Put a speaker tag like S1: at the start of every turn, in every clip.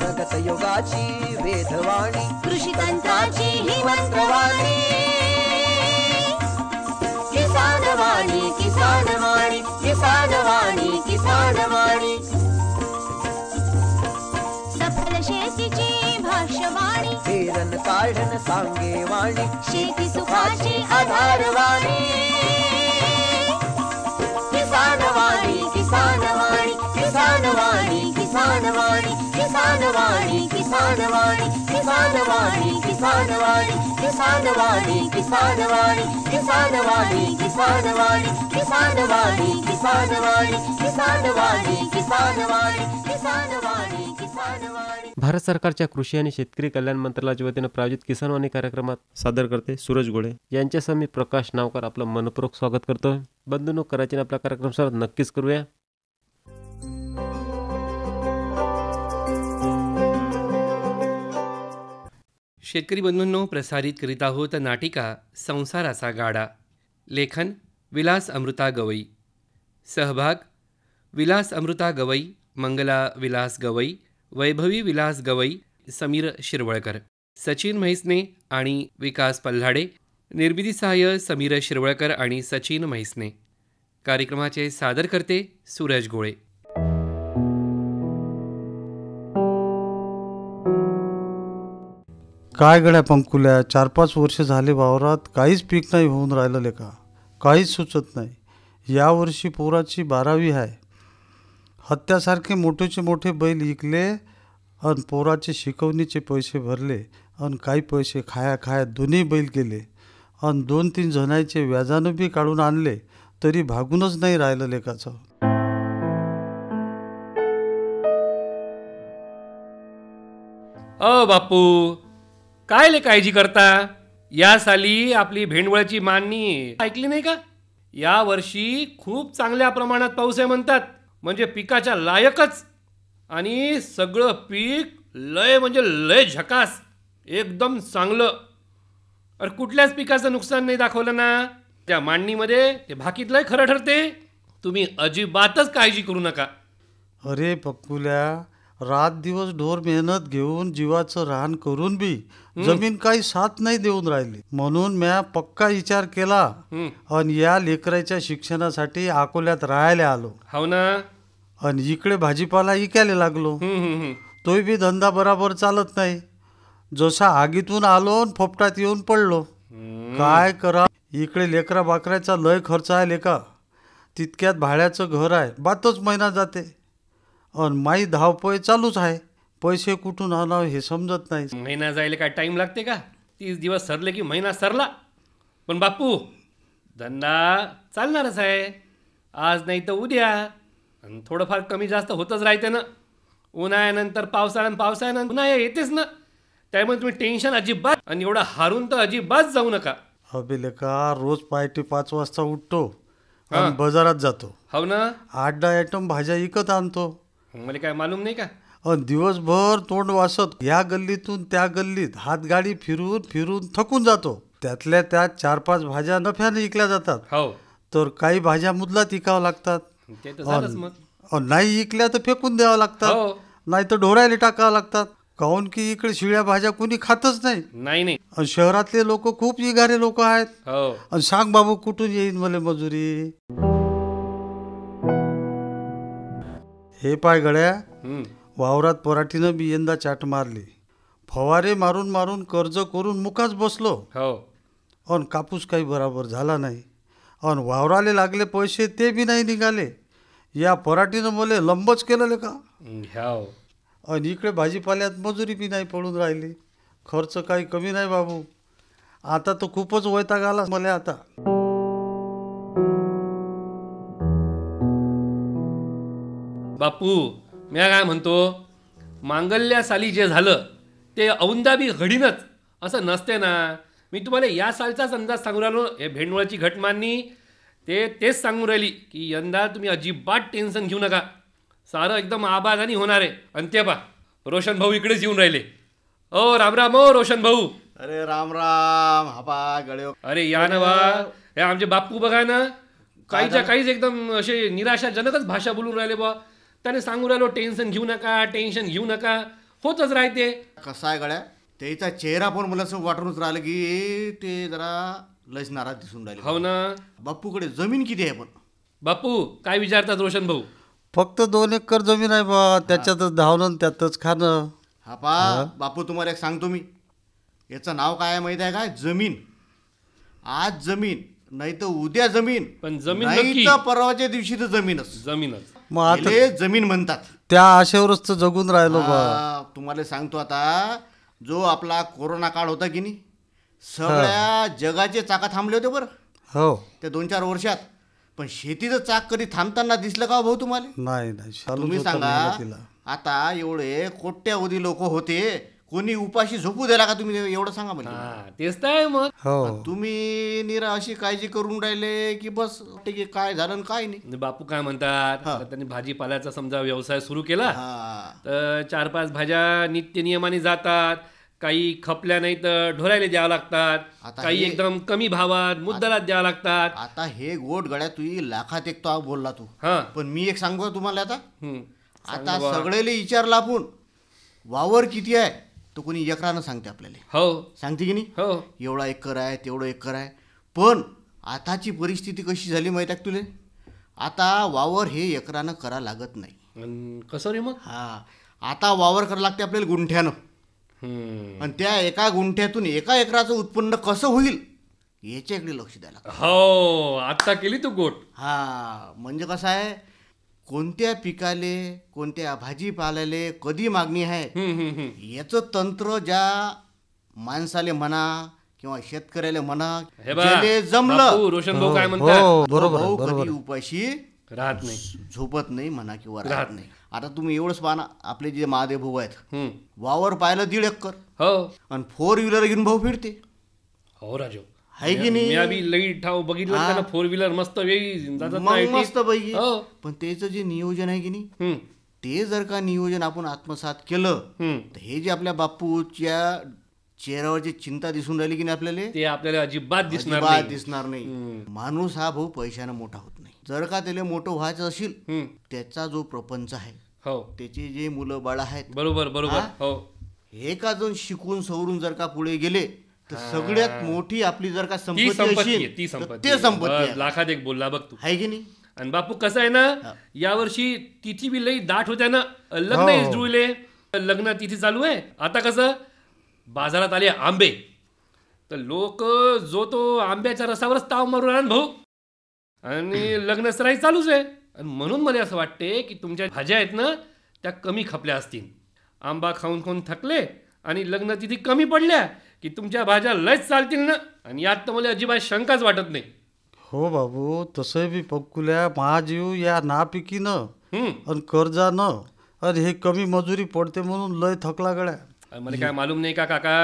S1: प्रगत योगाची वेधवाणी,
S2: कृषी तंत्राची ही मंत्रवाणी. किसान वाणी, किसान वाणी, किसान वाणी, किसान वाणी. सफल शेतीची भाष्यवाणी,
S1: पेरन काढन सांगे वाणी,
S2: शेती सुखाची आधारवाणी. किसान वाणी, किसान वाणी, किसान वाणी, किसान वाणी, किसान वाणी, किसान वाणी, किसान वाणी, किसान वाणी, किसान वाणी, किसान वाणी, किसान वाणी, किसान वाणी, किसान वाणी, किसान वाणी, किसान वाणी, किसान वाणी, किसान वाणी, किसान वाणी.
S3: भारत सरकारच्या कृषी आणि शेतकरी कल्याण मंत्रालयाच्या वतीनं प्रायोजित किसान वाणी कार्यक्रमात सादर करते सूरज गोळे यांच्यासह मी प्रकाश नावकर आपलं मनपूर्वक स्वागत करतो. बंधूंनो, करायचे आपला कार्यक्रम सर नक्कीच करूया.
S4: शेतकरी बंधूंनो, प्रसारित करीत आहोत नाटिका संसाराचा गाडा. लेखन विलास अमृता गवई. सहभाग विलास अमृता गवई, मंगला विलास गवई, वैभवी विलास गवई, समीर शिरवळकर, सचिन म्हैसने आणि विकास पल्हाडे. निर्मिती सहाय्य समीर शिरवळकर आणि सचिन म्हैसने. कार्यक्रमाचे सादर करते सूरज गोळे.
S5: काय गड्या पंकुल्या, 4-5 वर्ष झाले वावरात काहीच पीक नाही होऊन राहिलं का, काहीच सुचत नाही. यावर्षी पोराची 12वी आहे. हत्यासारखे मोठेचे मोठे बैल विकले आणि पोराचे शिकवणीचे पैसे भरले आणि काही पैसे खाया दोन्ही बैल केले आणि 2-3 जणांचे व्याजानं बी काढून आणले तरी भागूनच नाही राहिलं लेकाचं.
S4: बापू, काय ले काळजी करता? या साली आपली भेंडवळची मांडणी ऐकली नाही का? या वर्षी खूप चांगल्या प्रमाणात पाऊस आहे म्हणतात, म्हणजे पिकाच्या लायकच. आणि सगळं पीक लय म्हणजे लय झकास, एकदम चांगलं. अरे कुठल्याच पिकाचं नुकसान नाही दाखवलं ना त्या मांडणीमध्ये. ते भाकीत लय खरं ठरते. तुम्ही अजिबातच काळजी करू नका.
S5: अरे पप्पुल्या, रात दिवस ढोर मेहनत घेऊन जीवाचं रान करून बी जमीन काही साथ नाही देऊन राहिली. म्हणून म्या पक्का विचार केला आणि या लेकराच्या शिक्षणासाठी अकोल्यात राहायला आलो.
S4: हो ना.
S5: आणि इकडे भाजीपाला इकायला लागलो. तोही बी धंदा बराबर चालत नाही. जसा आगीतून आलो आणि फोपटात येऊन पडलो. काय करा, इकडे लेकरा बाकऱ्याचा लय खर्च आहे लेका. तितक्यात भाड्याचं घर आहे, बातच महिना जाते. आणि माई धावपळ चालूच आहे. पैसे कुठून आणावं हे समजत नाही.
S4: महिना जायला काय टाईम लागते का? 30 दिवस सरले की महिना सरला. पण बापू, धंदा चालणारच आहे. आज नाही तर उद्या. आणि थोडंफार कमी जास्त होतच राहते ना. उन्हाळ्यानंतर पावसाळ्यानंतर उन्हाळ्या येतेच ना. त्यामुळे तुम्ही टेन्शन अजिबात आणि एवढं हारून तर अजिबात जाऊ नका.
S5: अबे लेका, रोज पहाटे 5 वाजता उठतो आणि बाजारात जातो.
S4: हो ना.
S5: 8-10 आयटम भाज्या विकत आणतो.
S4: मला काय मालूम नाही का?
S5: आणि दिवसभर तोंड वासत या गल्लीतून त्या गल्लीत हातगाडी फिरून फिरून थकून जातो. त्यातल्या त्यात 4-5 भाज्या नफ्याने विकल्या जातात.
S4: हो.
S5: तर काही भाज्या मुदलात विकाव्या लागतात.
S4: ते तर झालंच मग.
S5: नाही विकल्या तर फेकून द्यावं लागतात. नाही तर ढोरायला टाकावं लागतात. काहून की इकडे शिळ्या भाज्या कोणी खातच नाही.
S4: नाही.
S5: आणि शहरातले लोक खूप इगारे लोक आहेत.
S4: हो.
S5: आणि सांग बाबू, कुठून येईन मला मजुरी? हे पाय गड्या, वावरात पराठीनं बी यंदा चाट मारली. फवारे मारून मारून कर्ज करून मुकाच बसलो.
S4: हो.
S5: आणि कापूस काही बराबर झाला नाही. आणि वावराले लागले पैसे ते बी नाही निघाले. या पराठीनं मला लंबच केलं का. आणि इकडे भाजीपाल्यात मजुरी बी नाही पडून राहिली. खर्च काही कमी नाही बाबू. आता तर खूपच वैताग आला मला आता.
S4: बापू, मी काय म्हणतो, मांगल्या साली जे झालं ते औंदा बी घडीनच असं नसते ना. मी तुम्हाला या सालचाच अंदाज सांगू राहिलो. हे भेंडवळची घटमांनी तेच सांगून राहिली की यंदा तुम्ही अजिबात टेन्शन घेऊ नका. सारं एकदम आबादानी होणार आहे. आणि ते पा रोशन भाऊ इकडेच येऊन राहिले. ओ राम राम. ओ रोशन भाऊ.
S6: अरे राम राम. हापा गड्यो.
S4: अरे या ना बा. हे आमचे बापू बघा ना, काहीच एकदम असे निराशाजनकच भाषा बोलून राहिले बा. त्याने सांगून राहिलो टेन्शन घेऊ नका. होतच राहते.
S6: कसा आहे गड्या, त्याचा चेहरा पण मला असं वाटूनच राहिलं की ते जरा लयच नाराज दिसून राहिले.
S4: हो ना.
S6: बापूकडे जमीन किती आहे पण?
S4: बापू काय विचारतात रोशन भाऊ?
S5: फक्त 2 एकर जमीन आहे बा, त्याच्यातच धावणं त्यातच खाणं.
S6: हा बापू, तुम्हाला एक सांगतो मी, याचं नाव काय आहे माहिती आहे काय? जमीन. आज जमीन, नाही तर उद्या जमीन,
S4: पण जमीन
S6: नाही
S4: नक्की.
S6: तर परवाच्या दिवशी तर जमीनच.
S4: जमीनच.
S5: मग आता
S6: याले जमीन म्हणतात.
S5: त्या आशेवरच तर जगून राहिलो बा.
S6: तुम्हाला सांगतो आता, जो आपला कोरोना काळ होता की नाही, सगळ्या जगाचे चाका थांबले होते बरं
S5: हो.
S6: त्या 2-4 वर्षात. पण शेतीचं चाक कधी थांबताना दिसलं का भाऊ तुम्हाला?
S5: नाही चालूच
S6: तुम्ही
S5: होतं
S6: सांगा,
S5: मेहनतीला.
S6: आता एवढे कोट्यावधी लोक होते, कोणी उपाशी झोपू दिला का तुम्ही? एवढं सांगा म्हणजे.
S4: हा तेच तर आहे मग.
S5: हो.
S6: तुम्ही निरा अशी काळजी करून राहिले की बस ठीक आहे, काय झालं आणि काय नाही.
S4: आणि बापू काय म्हणतात, आता त्यांनी भाजीपाल्याचा समजा व्यवसाय सुरू केला,
S6: हा.
S4: तर 4-5 भाज्या नित्य नियमाने जातात. काही खपल्या नाही तर ढोरायला द्यावं लागतात,
S6: आता
S4: काही
S6: हे-
S4: एकदम कमी भावात मुद्दलात द्यावं लागतात.
S6: आता हे गोड गड्या तुझी लाखात एक तो बोलला तू.
S4: हा.
S6: पण मी एक सांगू का तुम्हाला आता,
S4: हम्म.
S6: आता सगळेले विचारला आपण वावर किती आहे, तो कोणी एकरानं सांगते आपल्याला.
S4: हो
S6: सांगते की नाही?
S4: हो.
S6: एवढा एकर आहे, तेवढं एकर आहे. पण आताची परिस्थिती कशी झाली माहिती आहे का तुले? आता वावर हे एकरानं करा लागत नाही.
S4: अन कसं रे मग?
S6: हा, आता वावर करा लागते आपल्याला गुंठ्यानं.
S4: हम्म.
S6: आणि त्या एका गुंठ्यातून एका एकराचं उत्पन्न कसं होईल याच्याकडे लक्ष द्यायला लागतं.
S4: हो, आता केली तू गोट.
S6: हा, म्हणजे कसं आहे, कोणत्या पिकाले, कोणत्या भाजीपाल्याले कधी मागणी आहे याचं तंत्र ज्या माणसाले म्हणा किंवा शेतकऱ्याला म्हणा,
S4: हे बा,
S6: ज्याले जमलं,
S4: बापू, रोशन भाऊ काय
S5: हो
S4: म्हणतात,
S5: बरोबर आहे,
S6: भाऊ
S5: बरोबर
S6: कधी
S5: आहे.
S6: उपाशी
S4: राहत नाही.
S6: झोपत नाही म्हणा किंवा
S4: राहत
S6: राहत नाही. आता तुम्ही एवढंच पाहा ना, आपले जे महादेव भाऊ आहेत,
S4: हम्म.
S6: वावर पाहिलं 1.5 एकर
S4: हो.
S6: आणि 4 व्हीलर घेऊन भाऊ फिरते.
S4: हो राजू,
S6: आहे की नाही?
S4: मी आधी लई ठाव बघितलं
S6: हा.
S4: त्यांना 4 व्हीलर मस्त वेगळी जातात ना
S6: मग
S4: IT.
S6: मस्त पैकी.
S4: हो.
S6: पण त्याचं जे नियोजन आहे की नाही,
S4: हम्म.
S6: ते जर का नियोजन आपण आत्मसात केलं,
S4: हम्म.
S6: तर हे जे आपल्या बापूच्या चेहऱ्यावर जी चिंता दिसून राहिली की नाही आपल्याला,
S4: ते आपल्याला अजिबात दिसणार
S6: अजिबात
S4: नाही.
S6: दिसणार नाही.
S4: हम्म.
S6: माणूस हा भाऊ पैशानं मोठा होत नाही. जर का त्याला मोठं व्हायचं असेल,
S4: हम्म.
S6: त्याचा जो प्रपंच आहे,
S4: हो,
S6: त्याचे जे मुलं बाळ आहेत,
S4: बरोबर बरोबर.
S6: हा?
S4: हो.
S6: हे का जण शिकून सवरून जर का पुढे गेले, तर सगळ्यात मोठी आपली जर का
S4: ती
S6: संपत्ती
S4: संपत्ती आहे,
S6: असेल,
S4: ती
S6: तर
S4: संपत्ती
S6: ते
S4: आहे.
S6: संपत्ती
S4: बस,
S6: आहे.
S4: लाखात एक बोलला बघ तू.
S6: आहे की नाही?
S4: आणि बापू कसं आहे ना, यावर्षी तिथी बी लई दाट होत्या ना, लग्न
S5: हो.
S4: जुळले, लग्न तिथी चालू आहे. आता कसं बाजारात आले आंबे, तर लोक जो तो आंब्याच्या रसावरच ताव मारून राहणार भाऊ, आणि लग्न सराई चालूच आहे. आणि म्हणून मला असं वाटते की तुमच्या भाज्या आहेत ना, त्या कमी खपल्या असतील. आंबा खाऊन खाऊन थकले आणि लग्न तिथी कमी पडल्या की तुमच्या भाज्या लयच चालतील ना. आणि यात तर मला अजिबात शंकाच वाटत नाही.
S5: हो बाबू, तसं बी पक्कुल्या महाजीव या नापिकीनं
S4: हम्म.
S5: आणि कर्जानं आणि हे कमी मजुरी पडते म्हणून लय थकला गड्या.
S4: आणि मला काय मालूम नाही का काका?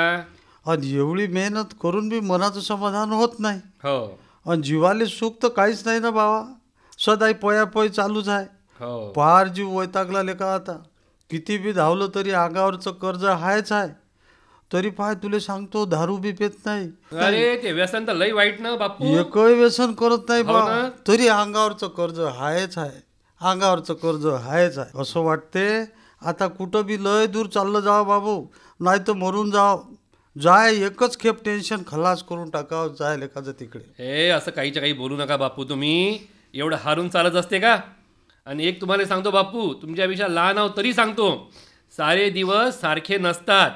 S5: आणि एवढी मेहनत करून बी मनाचं समाधान होत नाही.
S4: हो
S5: आणि जीवाले सुख तर काहीच नाही ना बाबा, सदाई पयापय चालूच आहे.
S4: हो.
S5: पार जीव वैतागला लेका आता. किती बी धावलं तरी अंगावरचं कर्ज आहेच आहे. तरी पाय तुले सांगतो, दारू बी पेत नाही,
S4: अरे ते व्यसन तर लई वाईट ना बापू.
S5: एकही व्यसन करत नाही
S4: हो
S5: बा,
S4: ना.
S5: तरी अंगावरचं कर्ज आहेच आहे, अंगावरचं कर्ज आहेच आहे. असं वाटते आता कुठं बी लय दूर चाललं जावं बाबू, नाही तर मरून जाव. जाय एकच खेप टेन्शन खलास करून टाकावं, जाय लेखाचं तिकडे.
S4: हे असं काहीच्या काही बोलू नका बापू. तुम्ही एवढं हारून चालत असते का? आणि एक तुम्हाला सांगतो बापू, तुमच्यापेक्षा लहान आहो तरी सांगतो, सारे दिवस सारखे नसतात.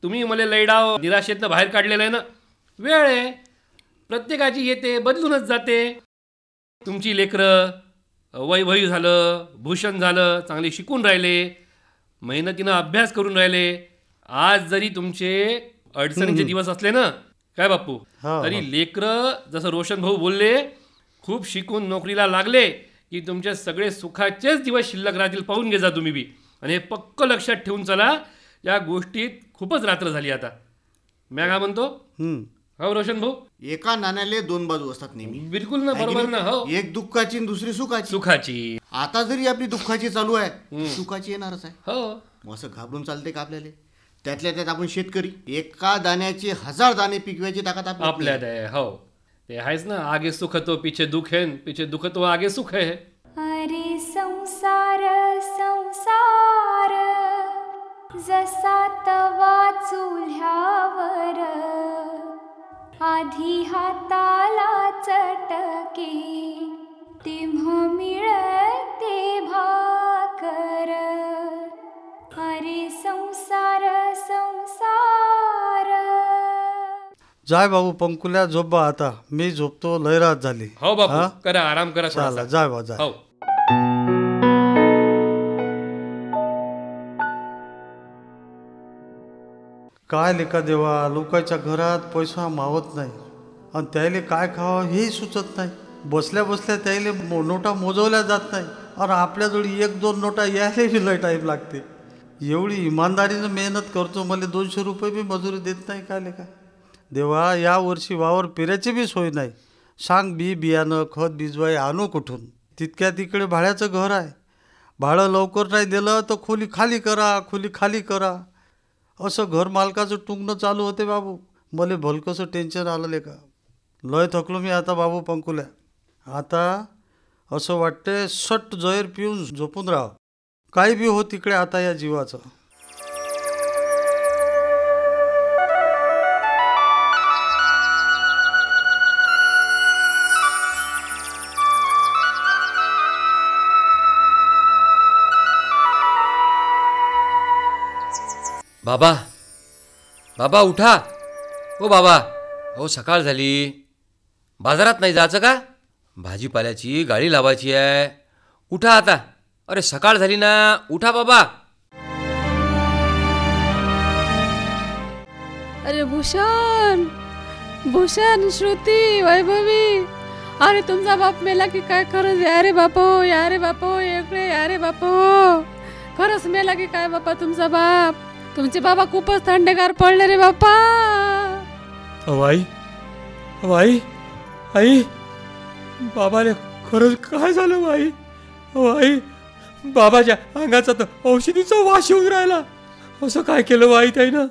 S4: तुम्ही मला लैडाव निराशेतनं बाहेर काढलेलं आहे ना. वेळ आहे, प्रत्येकाची येते बदलूनच जाते. तुमची लेकरं वैभवी झालं, भूषण झालं, चांगले शिकून राहिले, मेहनतीनं अभ्यास करून राहिले. आज जरी तुमचे अडचणीचे दिवस असले ना काय बापू,
S5: हा,
S4: तरी लेकरं जसं रोशन भाऊ बोलले, खूप शिकून नोकरीला लागले की तुमचे सगळे सुखाचेच दिवस शिल्लक राहतील. पाहून घे जा तुम्ही बी. आणि हे पक्क लक्षात ठेवून चला, या गोष्टीत खूपच रात्र झाली आता. मी काय म्हणतो, हो रोशन भाऊ?
S6: एका नाण्याले 2 बाजू असतात नेहमी.
S4: बिलकुल ना,
S6: आहे की
S4: बरोबर
S6: नाही?
S4: ना. हो,
S6: एक दुःखाची आणि दुसरी सुखाची.
S4: सुखाची.
S6: आता जरी आपली दुःखाची चालू आहे, सुखाची येणारच आहे.
S4: हो,
S6: मग असं घाबरून चालते का आपल्याला? त्यातल्या त्यात आपण शेतकरी, एका दाण्याचे 1000 दाणे पिकवायची ताकद
S4: आपल्यात आहे. हो, ते आहेच ना, आगे सुख तो पीछे दुख है, पीछे दुख तो आगे सुख है.
S2: अरे संसार संसार जसा तवा चुल्ह्यावर आधी हाताला चटके तेव्हा मिळते भाकर. अरे संसार संसार.
S5: जाय बाबू पंकुल्या, झोप बा आता. मी झोपतो, लय रात झाली.
S4: हो बापू,
S5: हा?
S4: करा आराम करा
S5: चला
S4: थोडासा.
S5: जाय बा जाय.
S4: हो.
S5: काय लेका देवा, लोकांच्या घरात पैसा मावत नाही आणि त्याले काय खावं हेही सुचत नाही. बसल्या बसल्या त्याले नोटा मोजवल्या जात नाही आणि आपल्याजवळ 1-2 नोटा यायला लय टाईम लागते. एवढी इमानदारीनं मेहनत करतो, मला 200 रुपये बी मजुरी देत नाही. काय लेका देवा, या वर्षी वावर पेरायची बी सोय नाही. सांग, बियाणं खत बिजवाई आणू कुठून? तितक्या तिकडे भाड्याचं घर आहे. भाडं लवकर नाही दिलं तर खोली खाली करा, खोली खाली करा, असं घर मालकाचं टुंगणं चालू होते बाबू. मला भलकंसं टेन्शन आलं लेका. लय थकलो मी आता बाबू पंकुल्या. आता असं वाटते सट जहर पिऊन झोपून राहावं. काही बी हो तिकडे आता या जीवाचं.
S4: बाबा, बाबा उठा. हो बाबा, हो सकाळ झाली. बाजारात नाही जायचं का? भाजीपाल्याची गाडी लावायची आहे. उठा आता. अरे सकाळ झाली ना, उठा बाबा.
S7: अरे भूषण, भूषण, श्रुती, वैभवी, अरे तुमचा बाप मेला की काय? खरंच या रे बापो, या रे बापो, इकडे या रे बापो. खरंच मेला की काय बापा तुमचा बाप? तुमचे बाबा खूपच थंडेगार पडले रे बापा.
S4: आई, आई, आई, बाबाने खरंच काय झालं आई? आई, बाबाच्या अंगाचा तर औषधीचा वास येऊन राहिला. असं काय केलं आई त्यानं?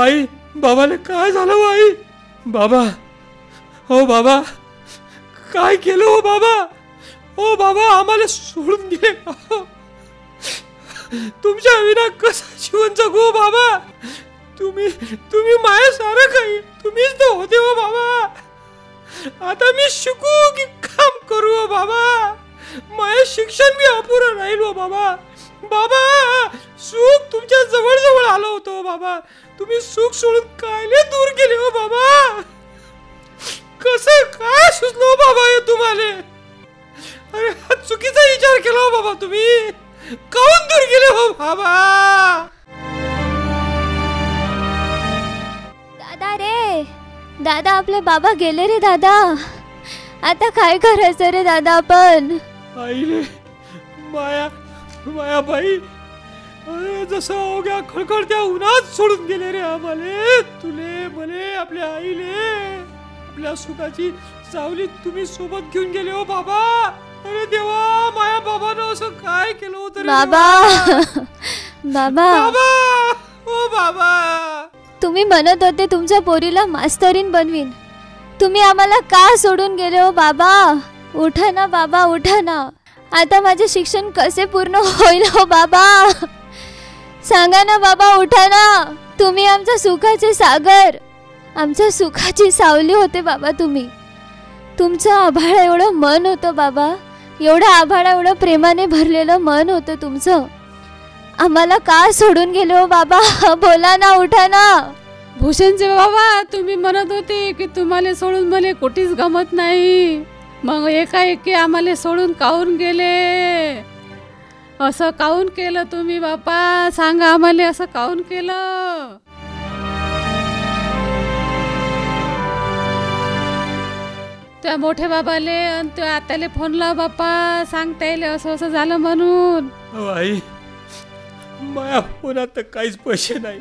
S4: आई, बाबाने काय झालं आई? बाबा, हो बाबा, काय केलं हो बाबा? हो बाबा, आम्हाला सोडून गेले. तुमच्या विना कसं जीवन जगू बाबा? तुम्ही माझ्या सारं काही, तुम्हीच तर होते हो बाबा. आता मी शिकू की काम करू हो बाबा? माझे शिक्षण मी अपुरं राहील हो बाबा. बाबा, सुख तुमच्या जवळ जवळ आलं होतं हो बाबा. तुम्ही सुख सोडून कायले दूर गेले हो बाबा? कसं काय सुचलो बाबा हे तुम्हाला? अरे हा चुकीचा विचार केला हो बाबा तुम्ही. काहून दूर गेले हो बाबा?
S2: दादा रे, दादा, आपले बाबा गेले रे दादा. आता काय करायचं रे दादा आपण?
S4: आईले, माया बाई, अरे जसं अवघ्या खळखळत्या उन्हात सोडून गेले रे आम्हाले. तुले मले, आपल्या आईले, आपल्या सुखाची सावली तुम्ही सोबत घेऊन गेले हो बाबा. अरे देवा, माया बाबानं असं काय केलं होतं
S2: बाबा? बाबा,
S4: ओ बाबा,
S2: तुम्ही म्हणत होते तुमच्या पोरीला मास्तरीन बनवीन. तुम्ही आम्हाला का सोडून गेले हो बाबा? उठा ना बाबा, उठा ना. आता माझे शिक्षण कसे पूर्ण होईल हो बाबा? सांगा ना बाबा, उठा ना. तुम्ही आमच्या सुखाचे सागर, आमच्या सुखाची सावली होते बाबा तुम्ही. तुमचं आभाळ एवढं मन होतं बाबा, एवढं आभाळ एवढं प्रेमाने भरलेलं मन होतं तुमचं. आम्हाला का सोडून गेले हो बाबा? बोला ना, उठा ना.
S7: भूषणचे बाबा, तुम्ही म्हणत होते की तुम्हाला सोडून मला कुठेच गमत नाही. मग एकाएकी आम्हाला सोडून काहून गेले? असं काहून केलं तुम्ही बापा? सांगा आम्हाला, असं काहून केलं? त्या मोठ्या बाबाले आणि त्या आत्याले फोन लाव बापा, सांगता येईल असं असं झालं म्हणून.
S4: आई, माझ्या फोनात तर काहीच पैसे नाही.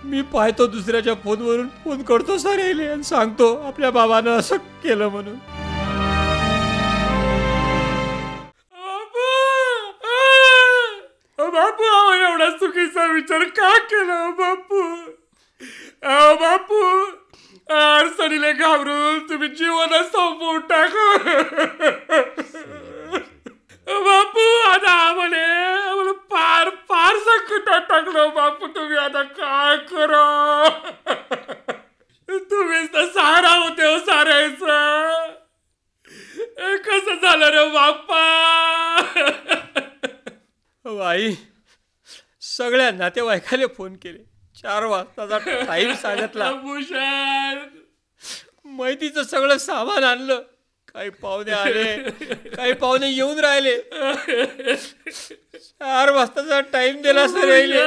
S4: मी पाहतो दुसऱ्याच्या फोनवरून फोन करतो सर येईल आणि सांगतो आपल्या बाबानं असं केलं म्हणून. बापू, एवढा चुकीचा विचार का केला बापू? बापू, अडचणीला घाबरून तुम्ही जीवनच संपवून टाक. बापू आता आम्हाला फार फार संकटात टाकलं बापू. तुम्ही आता काय करा. तुम्हीच तर सहारा होते हो सारायचं. कसं झालं रे बाप्पा.
S8: आई सगळ्या नातेवाईकाले फोन केले. 4 वाजताचा टाईम सांगितला.
S4: भूषण
S8: मैतीचं सगळं सामान आणलं. काही पाहुणे आले, काही पाहुणे येऊन राहिले. 4 वाजताचा टाइम दिला सर यायले.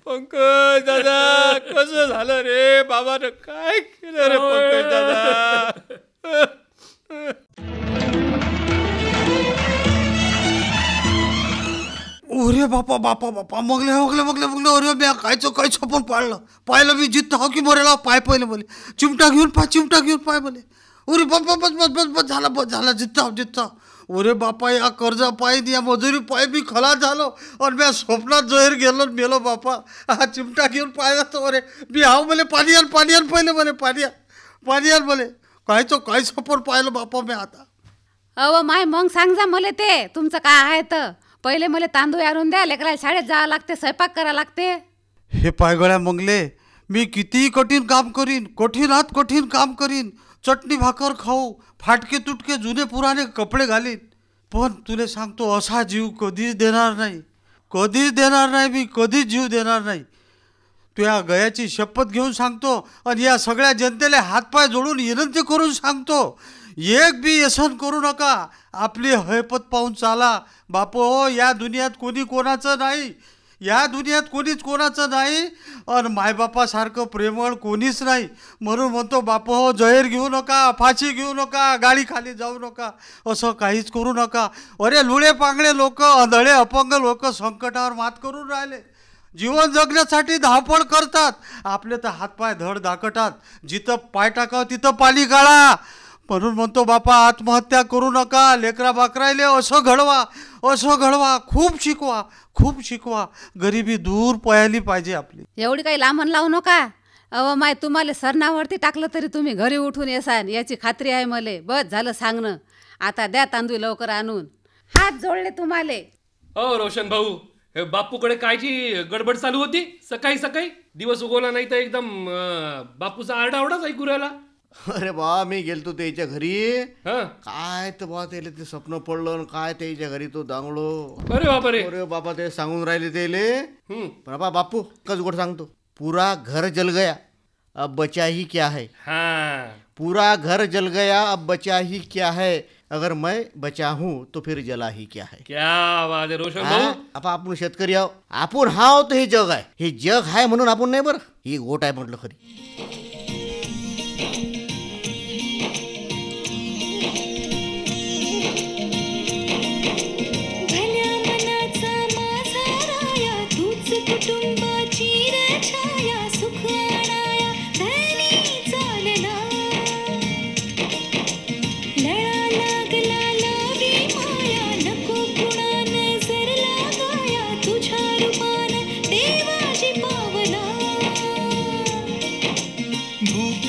S8: पंकज दादा कसं झालं रे. बाबानं काय केलं रे पंकज दादा.
S5: अरे बापा बापा बापा मगले अरे मी काय छपून पाहिलं मी जिथं हो की मरेला पाय पहिले बोले चिमटा घेऊन पाय बोले. अरे बापा बस झाला जिथं अरे बापा या कर्जा पाय या मजुरी पाय मी खलास झालो. आणि मी स्वप्नात जहीर गेलो मेलो बापा. हा चिमटा घेऊन पाय जातो. अरे मी हाव बोले पाणी आण पहिले बोले पाणी आण बोले. काय छपून पाहिलं बापा मी आता.
S7: अहो माय मग सांग जा मला ते तुमचं काय आहे तर. पहिले मला तांदूळ आणून द्या. लेकराला शाळेत जावं लागते, स्वयंपाक करावं लागते.
S5: हे पायगळ्या मंगले मी कितीही कठीण काम करीन, कठीण काम करीन. चटणी भाकर खाऊ, फाटके तुटके जुने पुराणे कपडे घालीन. पण तुला सांगतो असा जीव कधीच देणार नाही मी. कधीच जीव देणार नाही. तुझ्या गयाची शपथ घेऊन सांगतो. आणि या सगळ्या जनतेला हातपाय जोडून विनंती करून सांगतो, एक बी व्यसन करू नका. आपली हैपत पाहून चाला बापो. या दुनियात कोणी कोणाचं नाही. आणि मायबापासारखं प्रेमळ कोणीच नाही. म्हणून म्हणतो बापो हो जहीर घेऊ नका, फाशी घेऊ नका, गाडी खाली जाऊ नका, असं काहीच करू नका. अरे लुळे पांगळे लोक, आंधळे अपंग लोक संकटावर मात करून राहिले. जीवन जगण्यासाठी धावपळ करतात. आपले तर हातपाय धड दाखवतात. जिथं पाय टाकावं तिथं पाणी काढा. म्हणून म्हणतो बापा आत्महत्या करू नका. लेकरा बाकरायले असं घडवा. खूप शिकवा. गरिबी दूर पळाली पाहिजे आपली.
S7: एवढी काही लांबण लावू नका. अहो माय तुम्हाला सरणावरती टाकलं तरी तुम्ही घरी उठून येसान याची खात्री आहे मले. बस झालं सांगणं. आता द्या तांदूळ लवकर आणून. हात जोडले तुम्हाला.
S4: हो रोशन भाऊ, हे बापूकडे कायची गडबड चालू होती. सकाळी दिवस उगवला नाही तर एकदम बापूचा आरडाओरडाच ऐकू राहिला.
S6: अरे बा मी गेलतो त्याच्या घरी.
S4: हं.
S6: काय तर बा त्याला ते स्वप्न पडलं. काय त्याच्या घरी तो दांगलो.
S4: अरे बापरे.
S6: अरे बाबा ते सांगून राहिले त्याले. बाबा बापू कस गोड सांगतो. पूरा घर जल गया अब बचा ही क्या है. पूरा घर जल गया अब बचा ही क्या है. अगर मैं बचा हूं तो फिर जला ही क्या है.
S4: क्या बात आहे रोशन भाऊ.
S6: आपण शेतकरी आहो. आपण हाव तर हे जग आहे. हे जग आहे म्हणून आपण नाही बरं. ही गोट आहे म्हटलं खरी.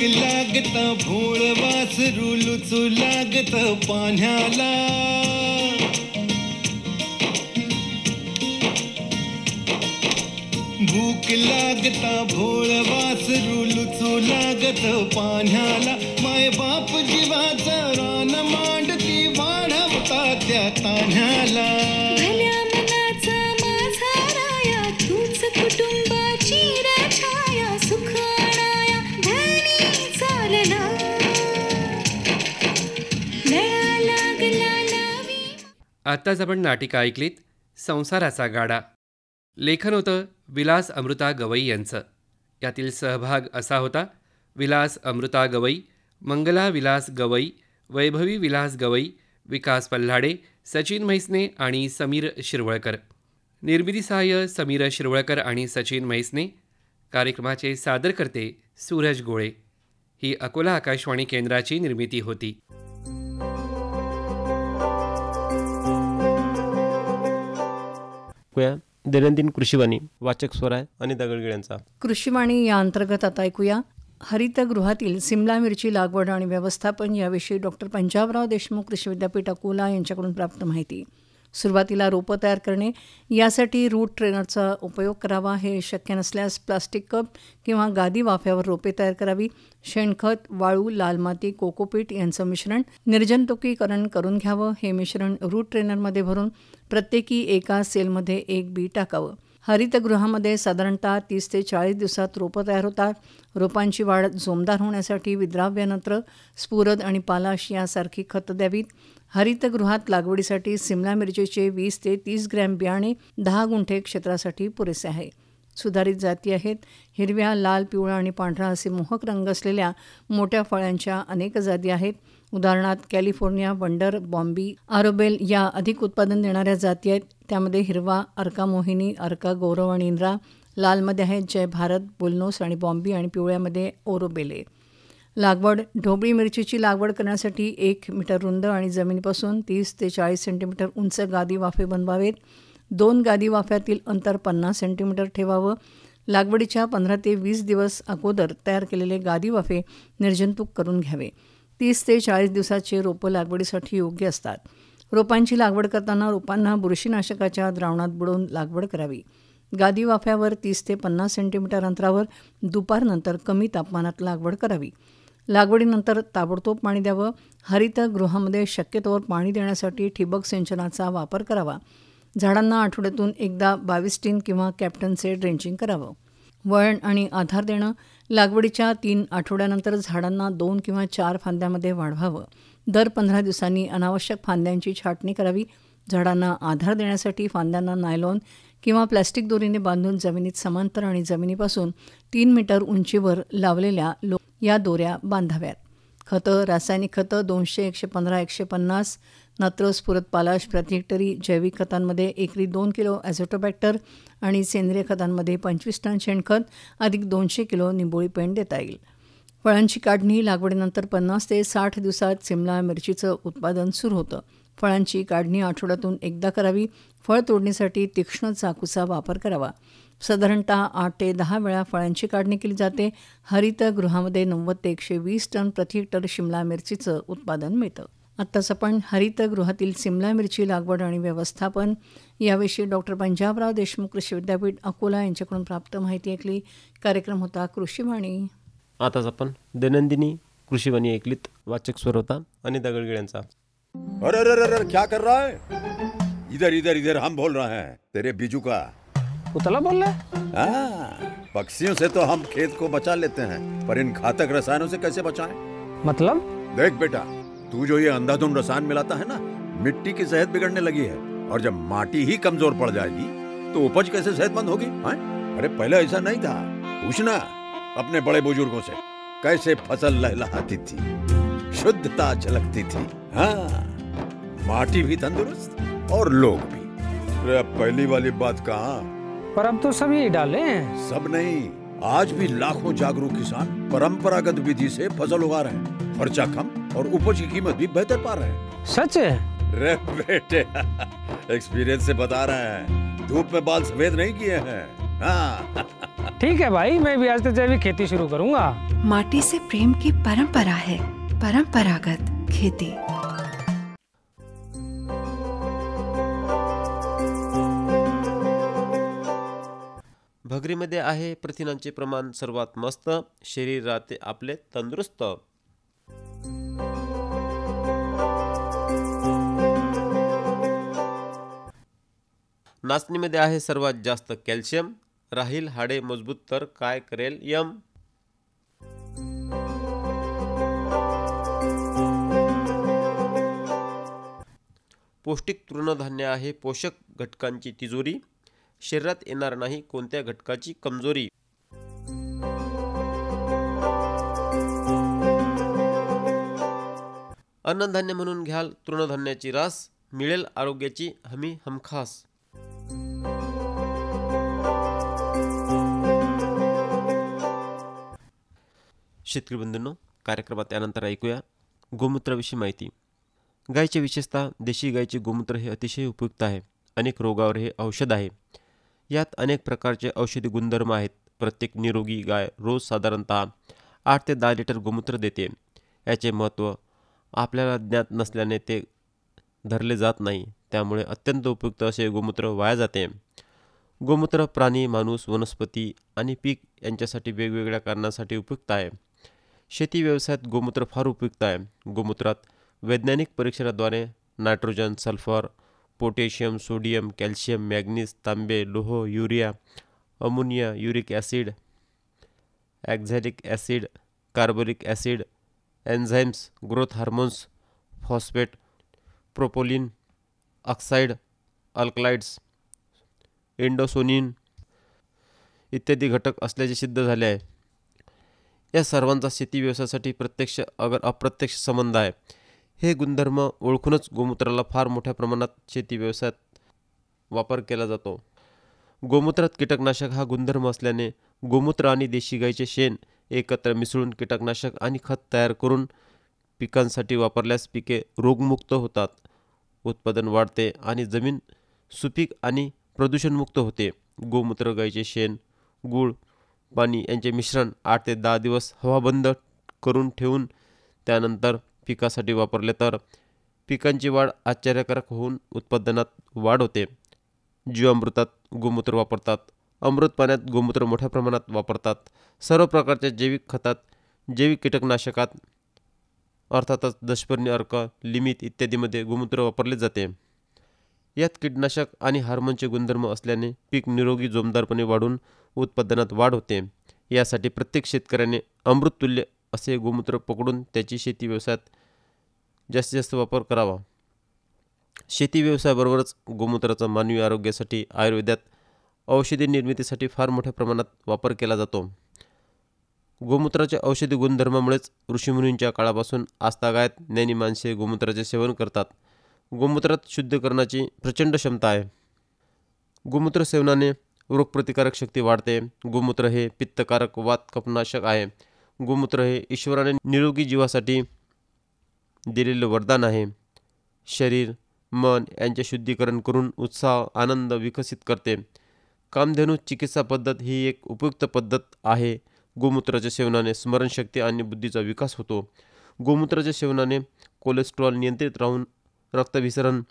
S9: लागत भोळ वासरू लुचू लागत पाण्याला. भूक लागता भोळ वासरू लुचू लागत पाण्याला. माय बाप जीवाचा रान मांडती वाढवता त्या तान्ह्याला.
S2: भल्या मनाचा माझा राया तूच कुटुंबाची रछाया. सुख आणाया धनी चालला. लळा लागला लावी.
S4: आत्ताच आपण नाटिका ऐकलीत संसाराचा गाडा. लेखन होतं विलास अमृता गवई यांचं. यातील सहभाग असा होता: विलास अमृता गवई, मंगला विलास गवई, वैभवी विलास गवई, विकास पल्हाडे, सचिन म्हैसने आणि समीर शिरवळकर. निर्मिती सहाय्य समीर शिरवळकर आणि सचिन म्हैसने. कार्यक्रमाचे सादरकर्ते सूरज गोळे. ही अकोला आकाशवाणी केंद्राची निर्मिती होती.
S3: दैनंदिन कृषीवाणी. वाचक स्वर आहे आणि दगडगिळ्यांचा.
S10: कृषीवाणी या अंतर्गत आता ऐकूया हरितगृहातील सिमला मिरची लागवड आणि व्यवस्थापन याविषयी डॉक्टर पंजाबराव देशमुख कृषी विद्यापीठ अकोला यांच्याकडून प्राप्त माहिती. सुरुवातीला रोपं तयार करणे, यासाठी रूट ट्रेनरचा उपयोग करावा. हे शक्य नसल्यास प्लास्टिक कप किंवा गादी वाफ्यावर रोपे तयार करावी. शेणखत, वाळू, लाल माती, कोकोपीट यांचं मिश्रण निर्जंतुकीकरण करून घ्यावं. हे मिश्रण रूट ट्रेनरमध्ये भरून प्रत्येकी एका सेलमध्ये एक बी टाकावं. हरितगृहामध्ये साधारणतः 30 ते 40 दिवसात रोपं तयार होतात. रोपांची वाढ जोमदार होण्यासाठी विद्राव्यनत्र, स्फुरद आणि पालाश यासारखी खतं द्यावीत. हरितगृहात लागवडीसाठी सिमला मिरचीचे 20 ते 30 ग्रॅम बियाणे 10 गुंठे क्षेत्रासाठी पुरेसे आहे. सुधारित जाती आहेत. हिरव्या, लाल, पिवळा आणि पांढरा असे मोहक रंग असलेल्या मोठ्या फळांच्या अनेक जाती आहेत. उदाहरणार्थ कॅलिफोर्निया, वंडर, बॉम्बी, आरोबेल या अधिक उत्पादन देणाऱ्या जाती आहेत. त्यामध्ये हिरवा अर्का मोहिनी, अर्का गौरव आणि इंद्रा, लालमध्ये आहेत जय भारत, बुलनोस आणि बॉम्बी आणि पिवळ्यामध्ये ओरोबेले. लागवड. ढोबळी मिरचीची लागवड करण्यासाठी 1 मीटर रुंद आणि जमिनीपासून 30 ते 40 सेंटीमीटर उंच गादी वाफे बनवावेत. 2 गादी वाफ्यातील अंतर 50 सेंटीमीटर ठेवावं. लागवडीच्या 15 ते 20 दिवस अगोदर तयार केलेले गादी वाफे निर्जंतुक करून घ्यावे. 30 ते 40 दिवसाचे रोपं लागवडीसाठी योग्य असतात. रोपांची लागवड करताना रोपांना बुरशीनाशकाच्या द्रावणात बुडवून लागवड करावी. गादी वाफ्यावर 30 ते 50 सेंटीमीटर अंतरावर दुपारनंतर कमी तापमानात लागवड करावी. लागवडीनंतर ताबडतोब पाणी द्यावं. हरितगृहामध्ये शक्यतोवर पाणी देण्यासाठी ठिबक सिंचनाचा वापर करावा. झाडांना आठवड्यातून एकदा 22 टीन किंवा कॅप्टनचे ड्रेंचिंग करावं. वळण आणि आधार देणं. लागवडीच्या 3 आठवड्यानंतर झाडांना 2 किंवा 4 फांद्यामध्ये वाढवावं. दर 15 दिवसांनी अनावश्यक फांद्यांची छाटणी करावी. झाडांना आधार देण्यासाठी फांद्यांना नायलॉन किंवा प्लॅस्टिक दोरीने बांधून जमिनीत समांतर आणि जमिनीपासून 3 मीटर उंचीवर लावलेल्या या दोऱ्या बांधाव्यात. खतं. रासायनिक खतं 200, 115, 150 नत्र, स्फुरद, पालाश प्रति हेक्टरी. जैविक खतांमध्ये एकरी 2 किलो ॲझोटोबॅक्टर आणि सेंद्रिय खतांमध्ये 25 टन शेणखत अधिक 200 किलो निंबोळी पेंड देता येईल. फळांची काढणी. लागवडीनंतर 50 ते 60 दिवसात सिमला मिरचीचं उत्पादन सुरू होतं. फळांची काढणी आठवड्यातून एकदा करावी. फळ तोडणीसाठी तीक्ष्ण चाकूचा वापर करावा. साधारणतः 8 ते 10 वेळा फळांची काढणी केली जाते. हरितगृहामध्ये 90 ते 120 टन प्रति हेक्टर शिमला मिरचीचं उत्पादन मिळतं. आत्ताच आपण हरितगृहातील सिमला मिरची लागवड आणि व्यवस्थापन याविषयी डॉक्टर पंजाबराव देशमुख कृषी विद्यापीठ अकोला यांच्याकडून प्राप्त माहिती ऐकली. कार्यक्रम होता कृषीवाणी.
S3: आताच आपण दैनंदिनी कृषीवाणी ऐकलीत. वाचक स्वर होता अनिता गळगिळ यांचा.
S11: अरे अरे अरे क्या कर रहा है? इधर इधर इधर हम बोल रहे हैं तेरे बीजू का.
S12: उतला बोल रहा है?
S11: हाँ, पक्षियों से तो हम खेत को बचा लेते हैं, पर इन घातक रसायनों से कैसे बचाएं?
S12: मतलब?
S11: देख बेटा, तू जो ये अंधाधुंध रसायन मिलाता है ना, मिट्टी की सेहत बिगड़ने लगी है. और जब माटी ही कमजोर पड़ जाएगी तो उपज कैसे सेहतमंद होगी? अरे पहले ऐसा नहीं था. पूछना अपने बड़े बुजुर्गों से, कैसे फसल लहलहाती थी, शुद्धता झलकती थी. हाँ, माटी भी तंदुरुस्त और लोग भी. अरे अब पहली वाली बात कहाँ?
S12: पर अब तो सब यही डाले हैं.
S11: सब नहीं, आज भी लाखों जागरूक किसान परंपरागत विधि से फसल उगा रहे हैं. खर्चा कम और उपज की कीमत भी बेहतर पा रहे हैं.
S12: सच है?
S11: रे बेटे, एक्सपीरियंस से बता रहे हैं. धूप में बाल सफेद नहीं किए हैं. हाँ.
S12: ठीक है भाई, मैं भी आज से जैविक खेती शुरू करूंगा.
S13: माटी से प्रेम की परंपरा है. परंपरागत खेती.
S3: भगरीमध्ये आहे प्रथिनांचे प्रमाण सर्वात मस्त. शरीर राहते आपले तंदुरुस्त. नाचणीमध्ये आहे सर्वात जास्त कॅल्शियम. राहील हाडे मजबूत तर काय करेल यम. पौष्टिक तृणधान्य आहे पोषक घटकांची तिजोरी. शरीरात येणार नाही कोणत्या घटकाची कमजोरी. अन्नधान्य म्हणून घ्याल तृणधान्याची रास. मिळेल आरोग्याची हमी हमखास. शेतकरी बंधूंनो, कार्यक्रमात त्यानंतर ऐकूया गोमूत्राविषयी माहिती. गायचे विशेषतः देशी गायचे गोमूत्र हे अतिशय उपयुक्त आहे. अनेक रोगावर हे औषध आहे. यात अनेक प्रकारचे औषधी गुणधर्म आहेत. प्रत्येक निरोगी गाय रोज साधारणतः 8 ते 10 लिटर गोमूत्र देते. याचे महत्त्व आपल्याला ज्ञात नसल्याने ते धरले जात नाही. त्यामुळे अत्यंत उपयुक्त असे गोमूत्र वाया जाते. गोमूत्र प्राणी, माणूस, वनस्पती आणि पीक यांच्यासाठी वेगवेगळ्या कारणासाठी उपयुक्त आहे. शेती व्यवसायात गोमूत्र फार उपयुक्त आहे. गोमूत्रात वैज्ञानिक परीक्षणाद्वारे nitrogen, sulphur, potassium, sodium, calcium, manganese, तांबे, लोह, urea, ammonia, uric acid, oxalic acid, carbolic acid, enzymes, growth hormones, phosphate, propolin, oxide, alkaloids, एंडोसोनिन इत्यादी घटक असल्याचे सिद्ध झाले आहे. या सर्वांचा शेती व्यवसायासाठी प्रत्यक्ष अप्रत्यक्ष संबंध आहे. हे गुणधर्म ओळखूनच गोमूत्राला फार मोठ्या प्रमाणात शेती व्यवसायात वापर केला जातो. गोमूत्रात कीटकनाशक हा गुणधर्म असल्याने गोमूत्र आणि देशी गाईचे शेण एकत्र मिसळून कीटकनाशक आणि खत तयार करून पिकांसाठी वापरल्यास पिके रोगमुक्त होतात, उत्पादन वाढते आणि जमीन सुपीक आणि प्रदूषणमुक्त होते. गोमूत्र, गाईचे शेण, गूळ, पाणी यांचे मिश्रण 8 ते 10 दिवस हवाबंद करून ठेवून त्यानंतर पिकासाठी वापरले तर पिकांची वाढ आश्चर्यकारक होऊन उत्पादनात वाढ होते. जीवामृतात गोमूत्र वापरतात. अमृत पाण्यात गोमूत्र मोठ्या प्रमाणात वापरतात. सर्व प्रकारच्या जैविक खतात, जैविक कीटकनाशकात अर्थातच दशपर्णी अर्क, लिमित इत्यादीमध्ये गोमूत्र वापरले जाते. यात कीटनाशक आणि हार्मोनचे गुणधर्म असल्याने पीक निरोगी जोमदारपणे वाढून उत्पादनात वाढ होते. यासाठी प्रत्येक शेतकऱ्याने अमृततुल्य असे गोमूत्र पकडून त्याची शेती व्यवसायात जास्तीत जास्त वापर करावा. शेती व्यवसायाबरोबरच गोमूत्राचा मानवी आरोग्यासाठी आयुर्वेदात औषधी निर्मितीसाठी फार मोठ्या प्रमाणात वापर केला जातो. गोमूत्राच्या औषधी गुणधर्मामुळेच ऋषीमुनींच्या काळापासून आजतागायत ज्ञानी माणसे गोमूत्राचे सेवन करतात. गोमूत्रात शुद्धीकरणाची प्रचंड क्षमता आहे. गोमूत्र सेवनाने रोगप्रतिकारक शक्ती वाढते. गोमूत्र हे पित्तकारक वात कफनाशक आहे. गोमूत्र हे ईश्वराने निरोगी जीवासाठी दिलेले वरदान आहे. शरीर, मन यांचे शुद्धीकरण करून उत्साह, आनंद विकसित करते. कामधेनू चिकित्सा पद्धत ही एक उपयुक्त पद्धत आहे. गोमूत्राच्या सेवनाने स्मरणशक्ती आणि बुद्धीचा विकास होतो. गोमूत्राच्या सेवनाने कोलेस्ट्रॉल नियंत्रित राहून रक्तभिसरण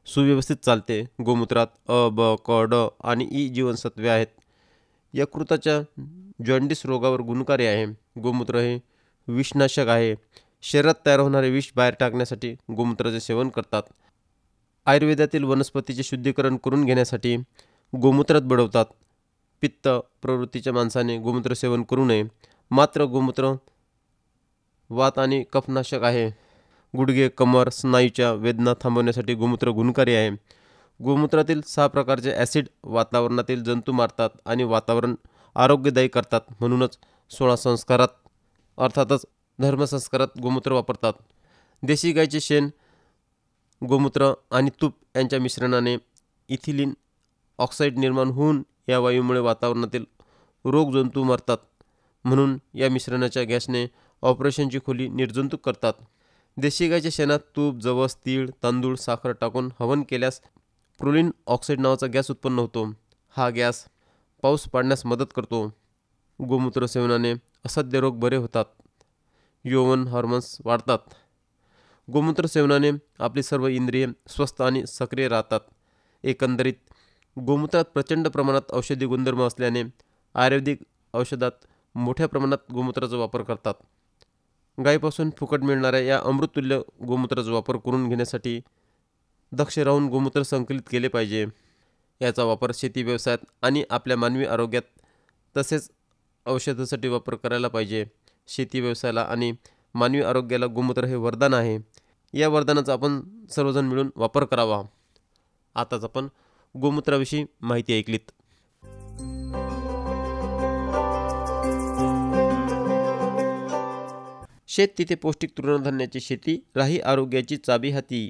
S3: सुव्यवस्थित चालते. गोमूत्रात अ, ब, क, ड आणि ई जीवनसत्वे आहेत. यकृताच्या जॉन्डिस रोगावर गुणकारी आहे. गोमूत्र हे विषनाशक आहे. शरीरात तयार होणारे विष बाहेर टाकण्यासाठी गोमूत्राचे सेवन करतात. आयुर्वेदातील वनस्पतीचे शुद्धीकरण करून घेण्यासाठी गोमूत्रात बुडवतात. पित्त प्रवृत्तीच्या माणसाने गोमूत्र सेवन करू नये. मात्र गोमूत्र वात आणि कफनाशक आहे. गुडघे, कमर, स्नायूच्या वेदना थांबवण्यासाठी गोमूत्र गुणकारी आहे. गोमूत्रातील 6 प्रकारचे ॲसिड वातावरणातील जंतू मारतात आणि वातावरण आरोग्यदायी करतात. म्हणूनच 16 संस्कारात अर्थातच धर्मसंस्कारात गोमूत्र वापरतात. देशी गाईचे शेण, गोमूत्र आणि तूप यांच्या मिश्रणाने इथिलीन ऑक्साईड निर्माण होऊन या वायूमुळे वातावरणातील रोगजंतू मरतात. म्हणून या मिश्रणाच्या गॅसने ऑपरेशनची खोली निर्जंतुक करतात. देशी गाईच्या शेणात तूप, जवस, तीळ, तांदूळ, साखर टाकून हवन केल्यास प्रोलिन ऑक्साईड नावाचा गॅस उत्पन्न होतो. हा गॅस पाऊस पाडण्यास मदत करतो. गोमूत्र सेवनाने असह्य रोग बरे होतात. यौवन हार्मोन्स वाढतात. गोमूत्र सेवनाने आपली सर्व इंद्रिये स्वस्थ आणि सक्रिय राहतात. एकंदरीत गोमूत्रात प्रचंड प्रमाणात औषधी गुणधर्म असल्याने आयुर्वेदिक औषधात मोठ्या प्रमाणात गोमूत्राचा वापर करतात. गायीपासून फुकट मिळणाऱ्या या अमृततुल्य गोमूत्राचा वापर करून घेण्यासाठी दक्ष राहून गोमूत्र संकलित केले पाहिजे. याचा वापर शेती व्यवसायात आणि आपल्या मानवी आरोग्यात तसेच औषधासाठी वापर करायला पाहिजे. शेती व्यवसायाला आणि मानवी आरोग्याला गोमूत्र हे वरदान आहे. या वरदानाचा आपण सर्वजण मिळून वापर करावा. आताच आपण गोमूत्राविषयी माहिती ऐकलीत. शेत तिथे पौष्टिक तृणधान्याची शेती, राही आरोग्याची चाबी हाती.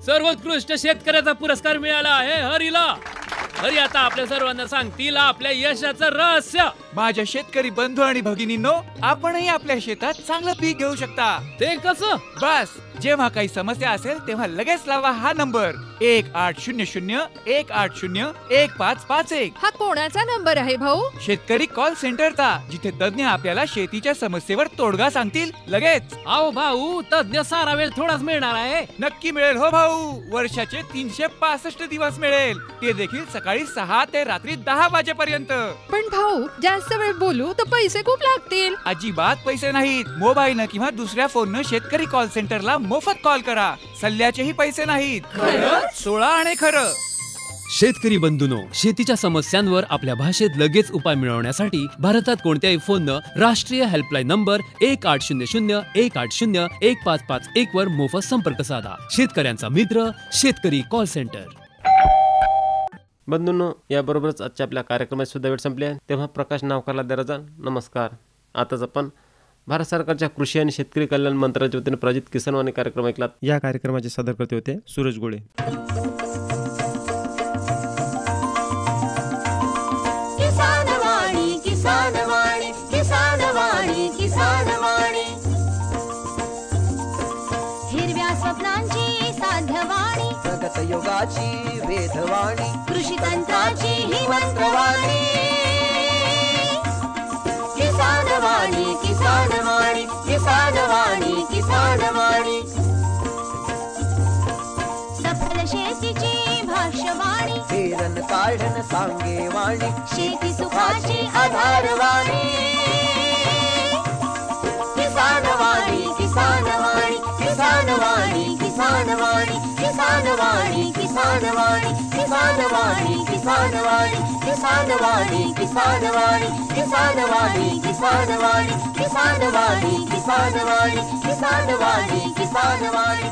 S8: सर्वोत्कृष्ट शेतकऱ्याचा पुरस्कार मिळाला आहे हरीला. हरी आता आपल्या सर्वांना सांगतील आपल्या यशाचं रहस्य.
S14: माझ्या शेतकरी बंधू आणि भगिनींनो, आपणही आपल्या शेतात चांगलं पीक घेऊ शकता.
S8: ते कसं?
S14: बस जेव्हा काही समस्या असेल तेव्हा लगेच लावा हा नंबर 1800-180-1551.
S13: हा कोणाचा नंबर आहे भाऊ?
S14: शेतकरी कॉल सेंटरचा, जिथे तज्ञ आपल्याला शेतीच्या समस्येवर तोडगा सांगतील लगेच.
S8: अहो भाऊ, तज्ञ सारा वेळ थोडाच मिळणार आहे.
S14: नक्की मिळेल हो भाऊ, वर्षाचे 365 दिवस मिळेल, ते देखील सकाळी 6 ते रात्री 10 वाजेपर्यंत.
S13: पण भाऊ, जास्त वेळ बोलू तर पैसे खूप लागतील.
S14: अजिबात पैसे नाहीत. मोबाईलनं किंवा दुसऱ्या फोननं शेतकरी कॉल सेंटरला मोफत कॉल करा. सल्ल्याचेही पैसे नाहीत. 16 आणि खरं.
S8: शेतकरी बंधूंनो, शेतीच्या समस्यांवर आपल्या भाषेत लगेच उपाय मिळवण्यासाठी भारतात कोणत्याही फोननं राष्ट्रीय हेल्पलाईन नंबर 1800-180-1551 वर मोफत संपर्क साधा. शेतकऱ्यांचा मित्र शेतकरी कॉल सेंटर.
S3: बंधूंनो, याबरोबरच आजच्या आपल्या कार्यक्रमाची सुद्धा वेळ संपली आहे. तेव्हा प्रकाश नावकारला द्या रजा. नमस्कार. आताच आपण भारत सरकारच्या कृषी आणि शेतकरी कल्याण मंत्रालयाच्या वतीने प्रायोजित किसानवाणी कार्यक्रम ऐकलात. या कार्यक्रमाचे सादरकर्ते होते सूरज गोळे.
S2: किसानवाणी किसानवाणी किसानवाणी किसानवाणी, हिरव्या स्वप्नांची साध्यवाणी,
S1: प्रगत योगाची वेधवाणी,
S2: कृषी तंत्राची ही मंत्रवाणी. किसानवाणी किसानवाणी किसानवाणी किसानवाणी, सफल शेतीची भाष्यवाणी,
S1: पेरन काढण सांगे वाणी,
S2: शेती सुखाची आधारवाणी. किसानवाणी किसानवाणी किसानवाणी किसानवाणी किसानवाणी किसानवाणी किसानवाणी किसानवाणी किसानवाणी किसानवाणी किसानवाणी किसानवाणी किसानवाणी किसानवाणी किसानवाणी किसानवाणी